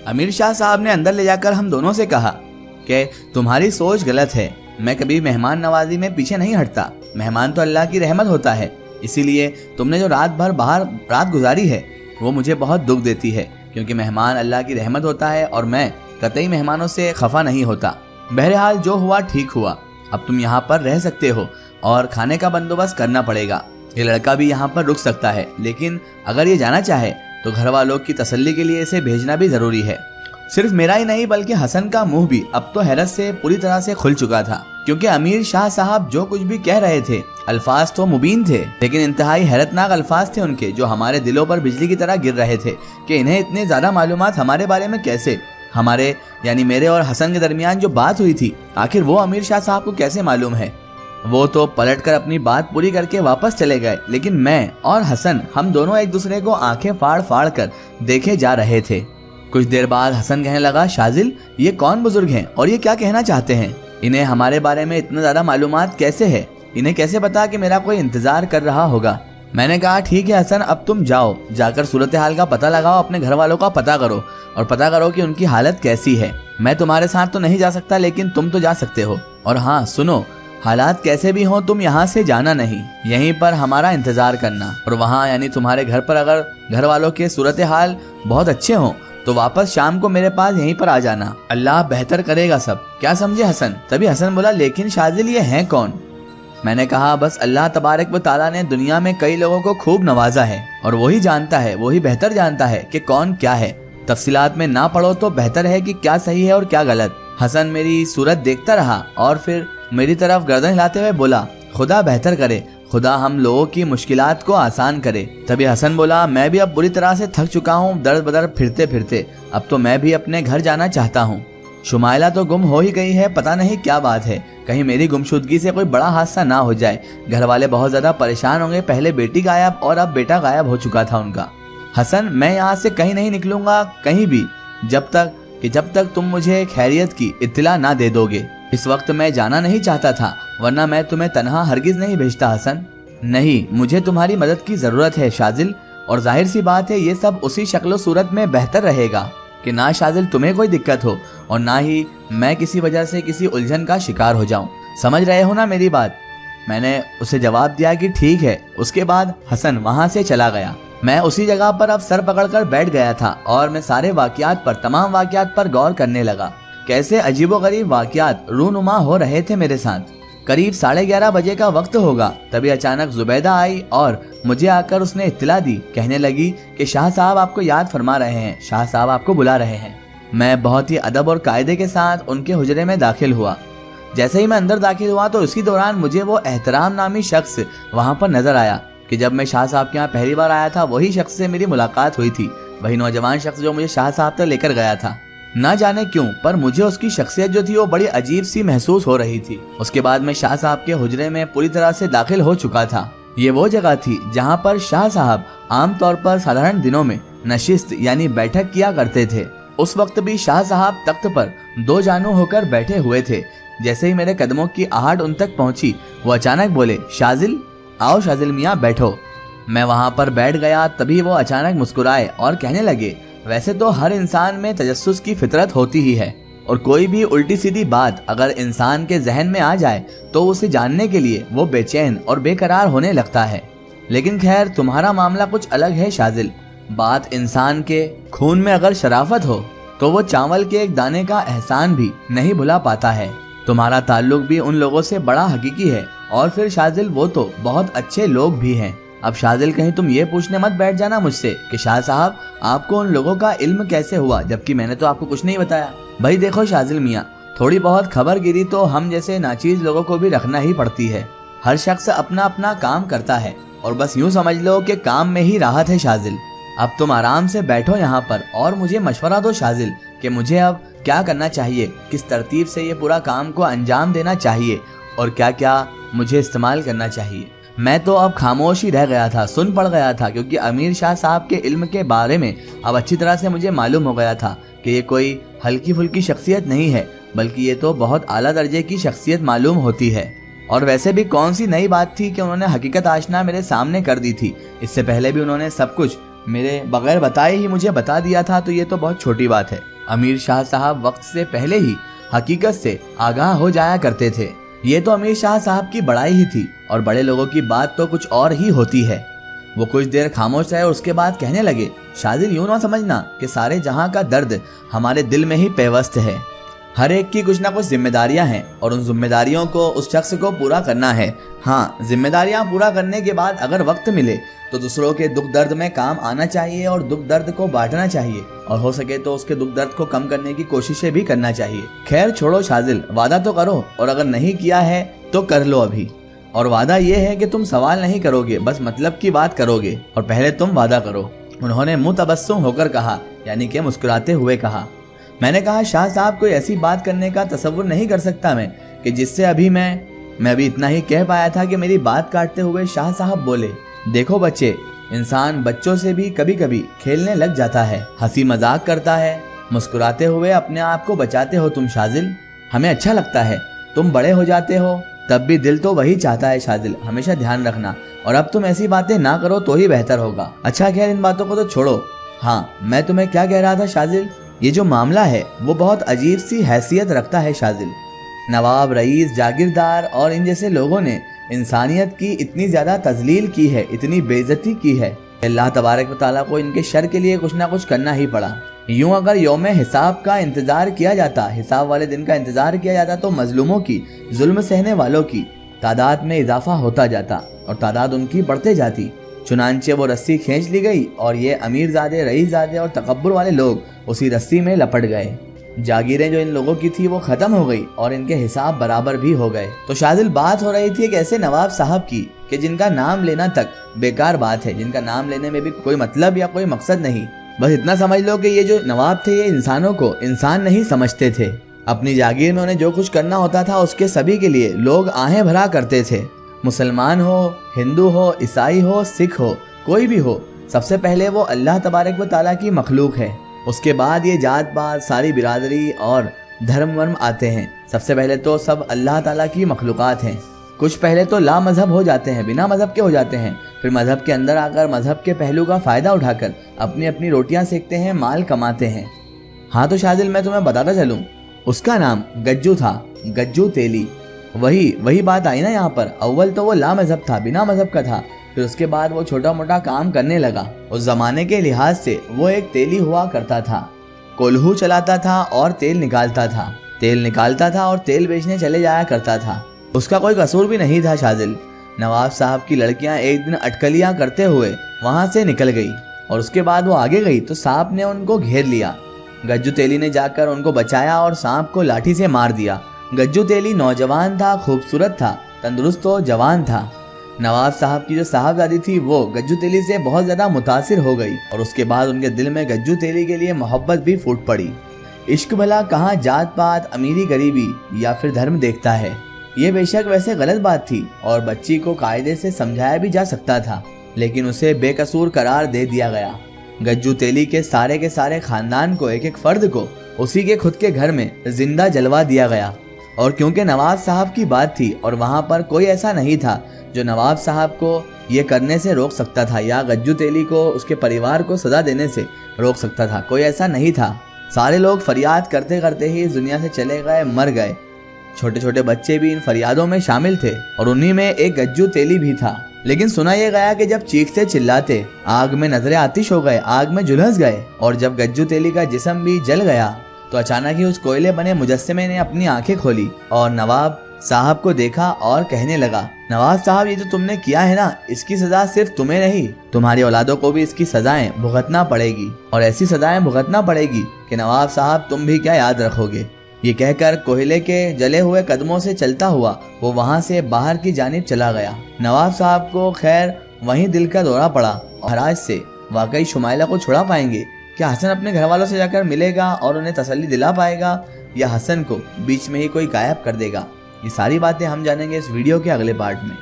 امیر شاہ صاحب نے اندر لے جاکر ہم دونوں سے کہا کہ تمہاری سوچ غلط ہے، میں کبھی مہمان نوازی میں پیچھے نہیں ہٹتا، مہمان تو اللہ کی رحمت ہوتا ہے، اسی لیے تم نے جو رات بھر باہر رات گزاری ہے وہ مجھے بہت دکھ دیتی ہے، کیونکہ مہمان اللہ کی رحمت ہوتا ہے اور میں قطعی مہمانوں سے خفا نہیں ہوتا۔ بہرحال جو ہوا ٹھیک ہوا، اب تم یہاں پر رہ سکتے ہو اور کھانے کا بندوبست کرنا پڑے گا، یہ لڑکا بھی یہاں پر رک سکتا ہے، لیکن اگر یہ جانا چاہے تو گھر والوں کی تسلی کے لیے اسے بھیجنا بھی ضروری ہے۔ صرف میرا ہی نہیں بلکہ حسن کا منہ بھی اب تو حیرت سے پوری طرح سے کھل چکا تھا، کیونکہ امیر شاہ صاحب جو کچھ بھی کہہ رہے تھے الفاظ تو مبین تھے، لیکن انتہائی حیرتناک الفاظ تھے ان کے، جو ہمارے دلوں پر بجلی کی طرح گر رہے تھے کہ انہیں اتنے زیادہ معلومات ہمارے بارے میں کیسے، ہمارے یعنی میرے اور حسن کے درمیان جو بات ہوئی تھی آخر وہ امیر شاہ صاحب کو کیسے معلوم ہے۔ وہ تو پلٹ کر اپنی بات پوری کر کے واپس چلے گئے، لیکن میں اور حسن ہم دونوں ایک دوسرے کو آنکھیں پھاڑ پھاڑ کر دیکھے جا رہے تھے۔ کچھ دیر بعد حسن کہنے لگا، شاذل یہ کون بزرگ ہیں اور یہ کیا کہنا چاہتے ہیں؟ انہیں ہمارے بارے میں اتنا زیادہ معلومات کیسے ہے؟ انہیں کیسے پتا کہ میرا کوئی انتظار کر رہا ہوگا؟ میں نے کہا ٹھیک ہے حسن، اب تم جاؤ، جا کر صورتحال کا پتہ لگاؤ، اپنے گھر والوں کا پتہ کرو اور پتہ کرو کہ ان کی حالت کیسی ہے۔ میں تمہارے ساتھ تو نہیں جا سکتا لیکن تم تو جا سکتے ہو، اور ہاں سنو، حالات کیسے بھی ہوں تم یہاں سے جانا نہیں، یہیں پر ہمارا انتظار کرنا، اور وہاں یعنی تمہارے گھر پر اگر گھر والوں کے صورتحال بہت اچھے ہوں تو واپس شام کو میرے پاس یہیں پر آ جانا، اللہ بہتر کرے گا سب، کیا سمجھے حسن؟ تبھی حسن بولا لیکن شاذل یہ ہیں کون؟ میں نے کہا بس اللہ تبارک و تعالیٰ نے دنیا میں کئی لوگوں کو خوب نوازا ہے اور وہی جانتا ہے، وہی بہتر جانتا ہے کہ کون کیا ہے، تفصیلات میں نہ پڑھو تو بہتر ہے کہ کیا صحیح ہے اور کیا غلط۔ حسن میری صورت دیکھتا رہا اور پھر میری طرف گردن ہلاتے ہوئے بولا خدا بہتر کرے، خدا ہم لوگوں کی مشکلات کو آسان کرے۔ تبھی حسن بولا میں بھی اب بری طرح سے تھک چکا ہوں در بدر پھرتے پھرتے، اب تو میں بھی اپنے گھر جانا چاہتا ہوں۔ شمائلہ تو گم ہو ہی گئی ہے، پتہ نہیں کیا بات ہے، کہیں میری گمشدگی سے کوئی بڑا حادثہ نہ ہو جائے، گھر والے بہت زیادہ پریشان ہوں گے، پہلے بیٹی غائب اور اب بیٹا غائب ہو چکا تھا ان کا۔ حسن میں یہاں سے کہیں نہیں نکلوں گا کہیں بھی جب تک تم مجھے خیریت کی اطلاع نہ دے دو گے۔ اس وقت میں جانا نہیں چاہتا تھا ورنہ میں تمہیں تنہا ہرگز نہیں بھیجتا حسن۔ نہیں، مجھے تمہاری مدد کی ضرورت ہے شاذل، اور ظاہر سی بات ہے یہ سب اسی شکل و صورت میں بہتر رہے گا کہ نہ شاذل تمہیں کوئی دقت ہو اور نہ ہی میں کسی وجہ سے کسی الجھن کا شکار ہو جاؤں، سمجھ رہے ہو نا میری بات؟ میں نے اسے جواب دیا کہ ٹھیک ہے۔ اس کے بعد حسن وہاں سے چلا گیا، میں اسی جگہ پر اب سر پکڑ کر بیٹھ گیا تھا اور میں سارے تمام واقعات پر غور کرنے لگا، کیسے عجیب و غریب واقعات رونما ہو رہے تھے میرے ساتھ۔ قریب 11:30 بجے کا وقت ہوگا، تبھی اچانک زبیدہ آئی اور مجھے آ کر اس نے اطلاع دی، کہنے لگی کہ شاہ صاحب آپ کو یاد فرما رہے ہیں، شاہ صاحب آپ کو بلا رہے ہیں۔ میں بہت ہی ادب اور قاعدے کے ساتھ ان کے حجرے میں داخل ہوا۔ جیسے ہی میں اندر داخل ہوا تو اسی دوران مجھے وہ احترام نامی شخص وہاں پر نظر آیا کہ جب میں شاہ صاحب کے یہاں پہلی بار آیا تھا وہی شخص سے میری ملاقات ہوئی تھی، وہی نوجوان شخص جو مجھے شاہ صاحب تک لے کر گیا تھا۔ نہ جانے کیوں پر مجھے اس کی شخصیت جو تھی وہ بڑی عجیب سی محسوس ہو رہی تھی۔ اس کے بعد میں شاہ صاحب کے حجرے میں پوری طرح سے داخل ہو چکا تھا۔ یہ وہ جگہ تھی جہاں پر شاہ صاحب عام طور پر سادھارن دنوں میں نشست یعنی بیٹھک کیا کرتے تھے۔ اس وقت بھی شاہ صاحب تخت پر دو جانو ہو کر بیٹھے ہوئے تھے۔ جیسے ہی میرے قدموں کی آہٹ ان تک پہنچی وہ اچانک بولے، شاذل آؤ شاذل میاں بیٹھو۔ میں وہاں پر بیٹھ گیا، تبھی وہ اچانک مسکرائے اور کہنے لگے، ویسے تو ہر انسان میں تجسس کی فطرت ہوتی ہی ہے اور کوئی بھی الٹی سیدھی بات اگر انسان کے ذہن میں آ جائے تو اسے جاننے کے لیے وہ بے چین اور بے قرار ہونے لگتا ہے، لیکن خیر تمہارا معاملہ کچھ الگ ہے شاذل۔ بات انسان کے خون میں اگر شرافت ہو تو وہ چاول کے ایک دانے کا احسان بھی نہیں بھلا پاتا ہے۔ تمہارا تعلق بھی ان لوگوں سے بڑا حقیقی ہے، اور پھر شاذل وہ تو بہت اچھے لوگ بھی ہیں۔ اب شاذل کہیں تم یہ پوچھنے مت بیٹھ جانا مجھ سے کہ شاہ صاحب آپ کو ان لوگوں کا علم کیسے ہوا، جبکہ میں نے تو آپ کو کچھ نہیں بتایا۔ بھائی دیکھو شاذل میاں، تھوڑی بہت خبر گیری تو ہم جیسے ناچیز لوگوں کو بھی رکھنا ہی پڑتی ہے۔ ہر شخص اپنا اپنا کام کرتا ہے اور بس یوں سمجھ لو کہ کام میں ہی راحت ہے شاذل۔ اب تم آرام سے بیٹھو یہاں پر اور مجھے مشورہ دو شاذل کہ مجھے اب کیا کرنا چاہیے، کس ترتیب سے یہ پورا کام کو انجام دینا چاہیے اور کیا کیا مجھے استعمال کرنا چاہیے۔ میں تو اب خاموش ہی رہ گیا تھا، سن پڑ گیا تھا، کیونکہ امیر شاہ صاحب کے علم کے بارے میں اب اچھی طرح سے مجھے معلوم ہو گیا تھا کہ یہ کوئی ہلکی پھلکی شخصیت نہیں ہے، بلکہ یہ تو بہت اعلیٰ درجے کی شخصیت معلوم ہوتی ہے۔ اور ویسے بھی کون سی نئی بات تھی کہ انہوں نے حقیقت آشنا میرے سامنے کر دی تھی، اس سے پہلے بھی انہوں نے سب کچھ میرے بغیر بتائے ہی مجھے بتا دیا تھا، تو یہ تو بہت چھوٹی بات ہے۔ امیر شاہ صاحب وقت سے پہلے ہی حقیقت سے آگاہ ہو جایا کرتے تھے۔ یہ تو امیر شاہ صاحب کی بڑائی ہی تھی، اور بڑے لوگوں کی بات تو کچھ اور ہی ہوتی ہے۔ وہ کچھ دیر خاموش رہے اور اس کے بعد کہنے لگے، شاذل یوں نہ سمجھنا کہ سارے جہاں کا درد ہمارے دل میں ہی پیوست ہے۔ ہر ایک کی کچھ نہ کچھ ذمہ داریاں ہیں، اور ان ذمہ داریوں کو اس شخص کو پورا کرنا ہے۔ ہاں، ذمہ داریاں پورا کرنے کے بعد اگر وقت ملے تو دوسروں کے دکھ درد میں کام آنا چاہیے اور دکھ درد کو بانٹنا چاہیے، اور ہو سکے تو اس کے دکھ درد کو کم کرنے کی کوششیں بھی کرنا چاہیے۔ خیر چھوڑو شاذل، وعدہ تو کرو، اور اگر نہیں کیا ہے تو کر لو ابھی۔ اور وعدہ یہ ہے کہ تم سوال نہیں کرو گے، بس مطلب کی بات کرو گے، اور پہلے تم وعدہ کرو۔ انہوں نے منہ تبسم ہو کر کہا، یعنی کہ مسکراتے ہوئے کہا۔ میں نے کہا، شاہ صاحب کوئی ایسی بات کرنے کا تصور نہیں کر سکتا میں کہ جس سے میں ابھی اتنا ہی کہہ پایا تھا کہ میری بات کاٹتے ہوئے شاہ صاحب بولے، دیکھو بچے، انسان بچوں سے بھی کبھی کبھی کھیلنے لگ جاتا ہے، ہنسی مذاق کرتا ہے، مسکراتے ہوئے اپنے آپ کو بچاتے ہو تم شاذل، ہمیں اچھا لگتا ہے۔ تم بڑے ہو جاتے ہو تب بھی دل تو وہی چاہتا ہے شاذل، ہمیشہ دھیان رکھنا، اور اب تم ایسی باتیں نہ کرو تو ہی بہتر ہوگا۔ اچھا خیر، ان باتوں کو تو چھوڑو۔ ہاں، میں تمہیں کیا کہہ رہا تھا شاذل، یہ جو معاملہ ہے وہ بہت عجیب سی حیثیت رکھتا ہے شاذل۔ نواب، رئیس، جاگیردار اور ان جیسے لوگوں نے انسانیت کی اتنی زیادہ تذلیل کی ہے، اتنی بے عزتی کی ہے، اللہ تبارک و تعالیٰ کو ان کے شر کے لیے کچھ نہ کچھ کرنا ہی پڑا۔ یوں اگر یوم حساب کا انتظار کیا جاتا، حساب والے دن کا انتظار کیا جاتا، تو مظلوموں کی، ظلم سہنے والوں کی تعداد میں اضافہ ہوتا جاتا اور تعداد ان کی بڑھتے جاتی۔ چنانچہ وہ رسی کھینچ لی گئی اور یہ امیر زادے، رئیس زادے اور تکبر والے لوگ اسی رسی میں لپٹ گئے۔ جاگیریں جو ان لوگوں کی تھی وہ ختم ہو گئی اور ان کے حساب برابر بھی ہو گئے۔ تو شاذل بات ہو رہی تھی ایک ایسے نواب صاحب کی کہ جن کا نام لینا تک بیکار بات ہے، جن کا نام لینے میں بھی کوئی مطلب یا کوئی مقصد نہیں۔ بس اتنا سمجھ لو کہ یہ جو نواب تھے یہ انسانوں کو انسان نہیں سمجھتے تھے۔ اپنی جاگیر میں انہیں جو کچھ کرنا ہوتا تھا اس کے سبھی کے لیے لوگ آہیں بھرا کرتے تھے۔ مسلمان ہو، ہندو ہو، عیسائی ہو، سکھ ہو، کوئی بھی ہو، سب سے پہلے وہ اللہ تبارک و تعالیٰ کی مخلوق ہے۔ اس کے بعد یہ جات پات، ساری برادری اور دھرم ورم آتے ہیں۔ سب سے پہلے تو سب اللہ تعالیٰ کی مخلوقات ہیں۔ کچھ پہلے تو لا مذہب ہو جاتے ہیں، بنا مذہب کے ہو جاتے ہیں، پھر مذہب کے اندر آ کر مذہب کے پہلو کا فائدہ اٹھا کر اپنی اپنی روٹیاں سیکتے ہیں، مال کماتے ہیں۔ ہاں تو شاذل میں تمہیں بتاتا چلوں، اس کا نام گجو تھا، گجو تیلی۔ وہی بات آئی نا یہاں پر، اول تو وہ لا مذہب تھا، بنا مذہب کا تھا، پھر اس کے بعد وہ چھوٹا موٹا کام کرنے لگا۔ اس زمانے کے لحاظ سے وہ ایک تیلی ہوا کرتا تھا، کولہو چلاتا تھا اور تیل نکالتا تھا اور تیل بیچنے چلے جایا کرتا تھا۔ اس کا کوئی قصور بھی نہیں تھا شاذل۔ نواب صاحب کی لڑکیاں ایک دن اٹکلیاں کرتے ہوئے وہاں سے نکل گئی اور اس کے بعد وہ آگے گئی تو سانپ نے ان کو گھیر لیا۔ گجو تیلی نے جا کر ان کو بچایا اور سانپ کو لاٹھی سے مار دیا۔ گجو تیلی نوجوان تھا، خوبصورت تھا، تندرست و جوان تھا۔ نواب صاحب کی جو صاحبزادی تھی وہ گجو تیلی سے بہت زیادہ متاثر ہو گئی اور اس کے بعد ان کے دل میں گجو تیلی کے لیے محبت بھی پھوٹ پڑی۔ عشق بھلا کہاں جات پات، امیری غریبی یا پھر دھرم دیکھتا ہے، یہ بے شک ویسے غلط بات تھی اور بچی کو قاعدے سے سمجھایا بھی جا سکتا تھا، لیکن اسے بے قصور قرار دے دیا گیا۔ گجو تیلی کے سارے خاندان کو، ایک ایک فرد کو اسی کے خود کے گھر میں زندہ جلوا دیا گیا۔ اور کیونکہ نواب صاحب کی بات تھی اور وہاں پر کوئی ایسا نہیں تھا جو نواب صاحب کو یہ کرنے سے روک سکتا تھا یا گجو تیلی کو اس کے پریوار کو سزا دینے سے روک سکتا تھا، کوئی ایسا نہیں تھا۔ سارے لوگ فریاد کرتے کرتے ہی اس دنیا سے چلے گئے، مر گئے۔ چھوٹے چھوٹے بچے بھی ان فریادوں میں شامل تھے اور انہی میں ایک گجو تیلی بھی تھا۔ لیکن سنا یہ گیا کہ جب چیختے چلاتے آگ میں نظر آتش ہو گئے، آگ میں جھلس گئے، اور جب گجو تیلی کا جسم بھی جل گیا تو اچانک ہی اس کوئلے بنے مجسمے نے اپنی آنکھیں کھولی اور نواب صاحب کو دیکھا اور کہنے لگا، نواب صاحب یہ جو تم نے کیا ہے نا، اس کی سزا صرف تمہیں نہیں، تمہاری اولادوں کو بھی اس کی سزائیں بھگتنا پڑے گی، اور ایسی سزائیں بھگتنا پڑے گی کہ نواب صاحب تم بھی کیا یاد رکھو گے۔ یہ کہہ کر کوئلے کے جلے ہوئے قدموں سے چلتا ہوا وہ وہاں سے باہر کی جانب چلا گیا۔ نواب صاحب کو خیر وہیں دل کا دورہ پڑا اور حراج سے واقعی شمائلہ کو چھڑا پائیں گے؟ کیا حسن اپنے گھر والوں سے جا کر ملے گا اور انہیں تسلی دلا پائے گا، یا حسن کو بیچ میں ہی کوئی غائب کر دے گا؟ یہ ساری باتیں ہم جانیں گے اس ویڈیو کے اگلے پارٹ میں۔